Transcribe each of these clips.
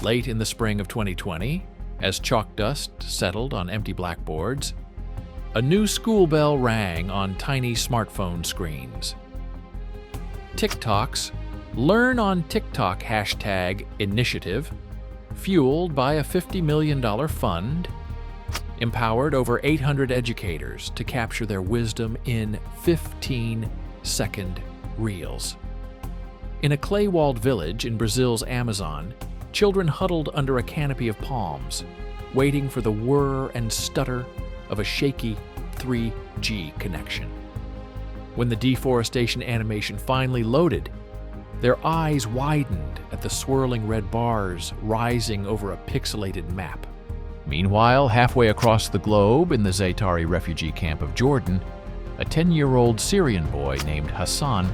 Late in the spring of 2020, as chalk dust settled on empty blackboards, a new school bell rang on tiny smartphone screens. TikTok's Learn on TikTok hashtag initiative, fueled by a $50 million fund, empowered over 800 educators to capture their wisdom in 15-second reels. In a clay-walled village in Brazil's Amazon, children huddled under a canopy of palms, waiting for the whir and stutter of a shaky 3G connection. When the deforestation animation finally loaded, their eyes widened at the swirling red bars rising over a pixelated map. Meanwhile, halfway across the globe in the Zaytari refugee camp of Jordan, a 10-year-old Syrian boy named Hassan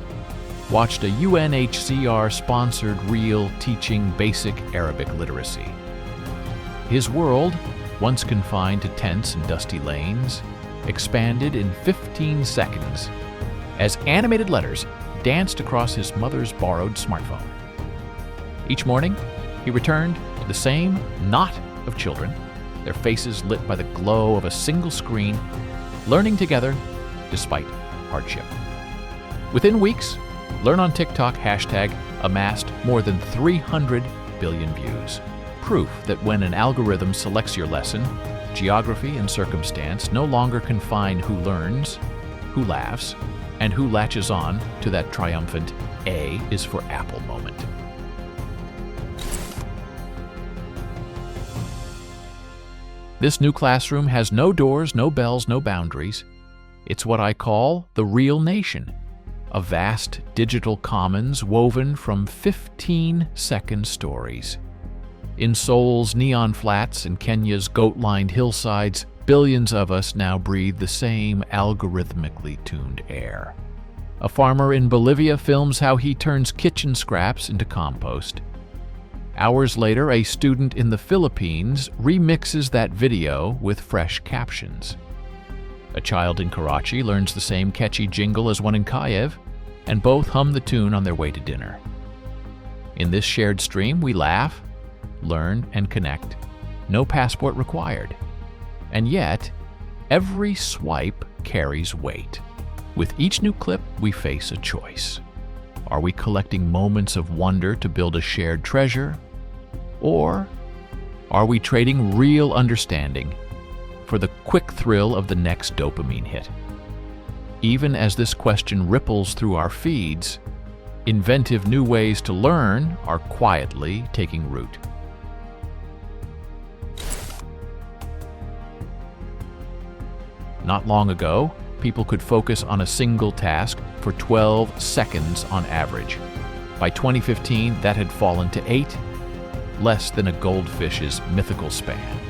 watched a UNHCR-sponsored reel teaching basic Arabic literacy. His world, once confined to tents and dusty lanes, expanded in 15 seconds as animated letters danced across his mother's borrowed smartphone. Each morning, he returned to the same knot of children, their faces lit by the glow of a single screen, learning together despite hardship. Within weeks, Learn on TikTok hashtag amassed more than 300 billion views. Proof that when an algorithm selects your lesson, geography and circumstance no longer confine who learns, who laughs, and who latches on to that triumphant A is for Apple moment. This new classroom has no doors, no bells, no boundaries. It's what I call the real nation, a vast digital commons woven from 15-second stories. In Seoul's neon flats and Kenya's goat-lined hillsides, billions of us now breathe the same algorithmically tuned air. A farmer in Bolivia films how he turns kitchen scraps into compost. Hours later, a student in the Philippines remixes that video with fresh captions. A child in Karachi learns the same catchy jingle as one in Kiev, and both hum the tune on their way to dinner. In this shared stream, we laugh, learn, and connect. No passport required. And yet, every swipe carries weight. With each new clip, we face a choice. Are we collecting moments of wonder to build a shared treasure? Or are we trading real understanding for the quick thrill of the next dopamine hit? Even as this question ripples through our feeds, inventive new ways to learn are quietly taking root. Not long ago, people could focus on a single task for 12 seconds on average. By 2015, that had fallen to 8, less than a goldfish's mythical span.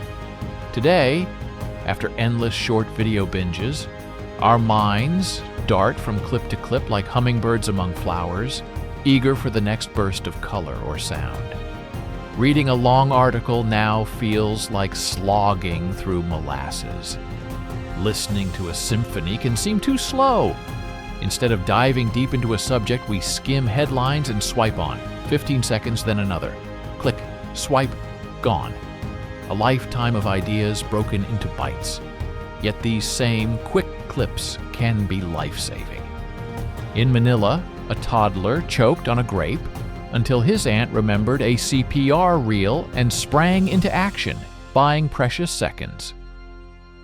Today, after endless short video binges, our minds dart from clip to clip like hummingbirds among flowers, eager for the next burst of color or sound. Reading a long article now feels like slogging through molasses. Listening to a symphony can seem too slow. Instead of diving deep into a subject, we skim headlines and swipe on. 15 seconds, then another. Click, swipe, gone. A lifetime of ideas broken into bites. Yet these same quick clips can be life-saving. In Manila, a toddler choked on a grape until his aunt remembered a CPR reel and sprang into action, buying precious seconds.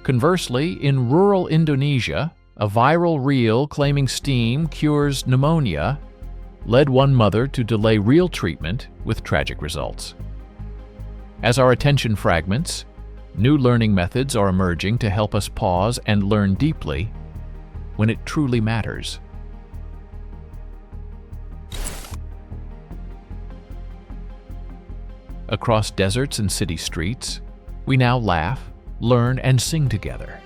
Conversely, in rural Indonesia, a viral reel claiming steam cures pneumonia led one mother to delay real treatment with tragic results. As our attention fragments, new learning methods are emerging to help us pause and learn deeply when it truly matters. Across deserts and city streets, we now laugh, learn, and sing together.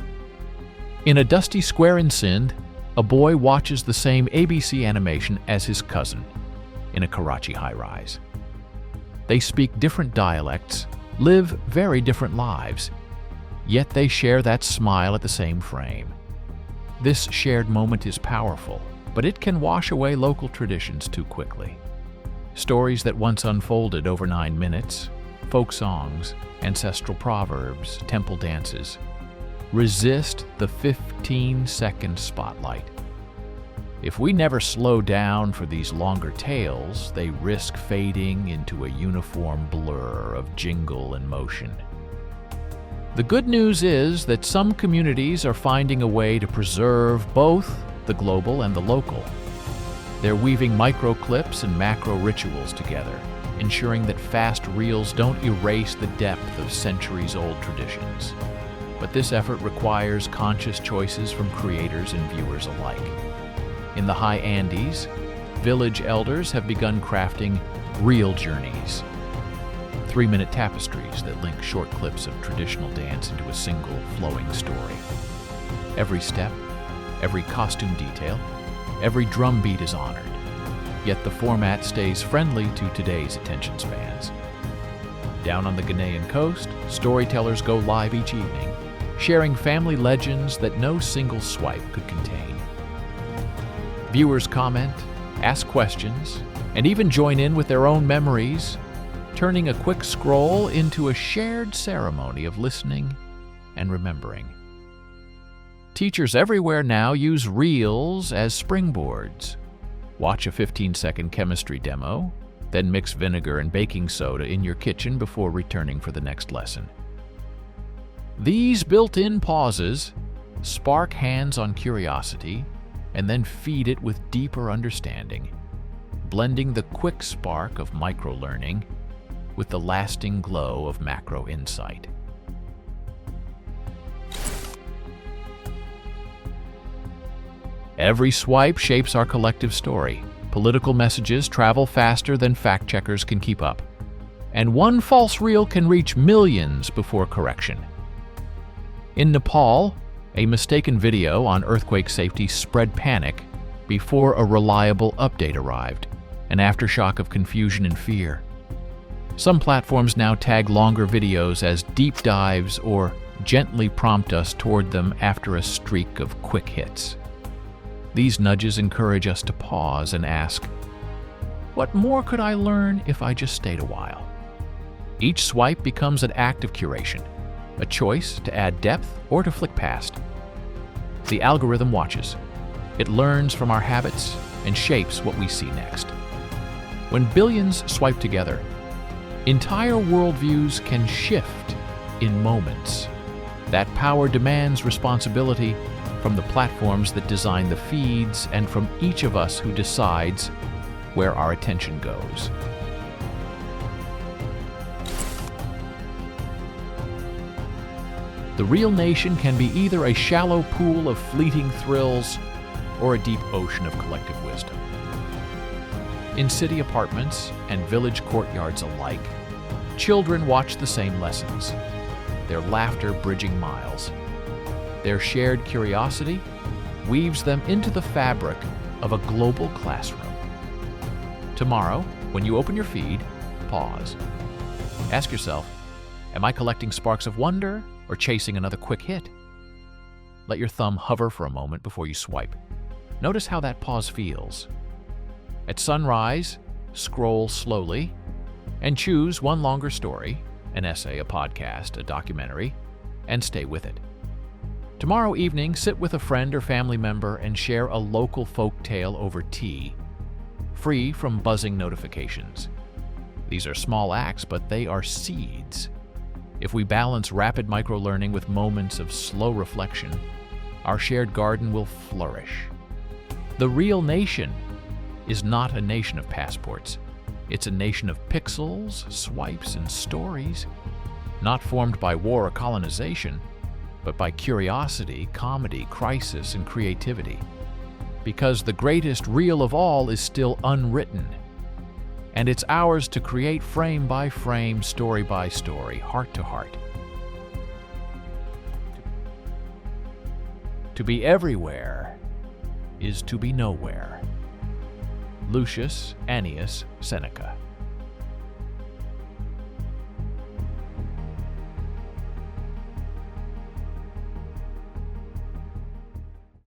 In a dusty square in Sindh, a boy watches the same ABC animation as his cousin in a Karachi high-rise. They speak different dialects, live very different lives, yet they share that smile at the same frame. This shared moment is powerful, but it can wash away local traditions too quickly. Stories that once unfolded over 9 minutes folk songs, ancestral proverbs, temple dances. Resist the 15-second spotlight. If we never slow down for these longer tales, they risk fading into a uniform blur of jingle and motion. The good news is that some communities are finding a way to preserve both the global and the local. They're weaving micro clips and macro rituals together, ensuring that fast reels don't erase the depth of centuries-old traditions. But this effort requires conscious choices from creators and viewers alike. In the high Andes, village elders have begun crafting reel journeys, 3-minute tapestries that link short clips of traditional dance into a single flowing story. Every step, every costume detail, every drum beat is honored, yet the format stays friendly to today's attention spans. Down on the Ghanaian coast, storytellers go live each evening, sharing family legends that no single swipe could contain. Viewers comment, ask questions, and even join in with their own memories, turning a quick scroll into a shared ceremony of listening and remembering. Teachers everywhere now use reels as springboards. Watch a 15-second chemistry demo, then mix vinegar and baking soda in your kitchen before returning for the next lesson. These built-in pauses spark hands-on curiosity and then feed it with deeper understanding, blending the quick spark of microlearning with the lasting glow of macro insight. Every swipe shapes our collective story. Political messages travel faster than fact-checkers can keep up, and one false reel can reach millions before correction. In Nepal, a mistaken video on earthquake safety spread panic before a reliable update arrived, an aftershock of confusion and fear. Some platforms now tag longer videos as deep dives or gently prompt us toward them after a streak of quick hits. These nudges encourage us to pause and ask, what more could I learn if I just stayed a while? Each swipe becomes an act of curation, a choice to add depth or to flick past. The algorithm watches. It learns from our habits and shapes what we see next. When billions swipe together, entire worldviews can shift in moments. That power demands responsibility from the platforms that design the feeds and from each of us who decides where our attention goes. The real nation can be either a shallow pool of fleeting thrills or a deep ocean of collective wisdom. In city apartments and village courtyards alike, children watch the same lessons, their laughter bridging miles. Their shared curiosity weaves them into the fabric of a global classroom. Tomorrow, when you open your feed, pause. Ask yourself, am I collecting sparks of wonder or chasing another quick hit? Let your thumb hover for a moment before you swipe. Notice how that pause feels. At sunrise, scroll slowly and choose one longer story, an essay, a podcast, a documentary, and stay with it. Tomorrow evening, sit with a friend or family member and share a local folk tale over tea, free from buzzing notifications. These are small acts, but they are seeds. If we balance rapid microlearning with moments of slow reflection, our shared garden will flourish. The real nation is not a nation of passports. It's a nation of pixels, swipes, and stories, not formed by war or colonization, but by curiosity, comedy, crisis, and creativity. Because the greatest reel of all is still unwritten, and it's ours to create frame by frame, story by story, heart to heart. To be everywhere is to be nowhere. Lucius Annius Seneca.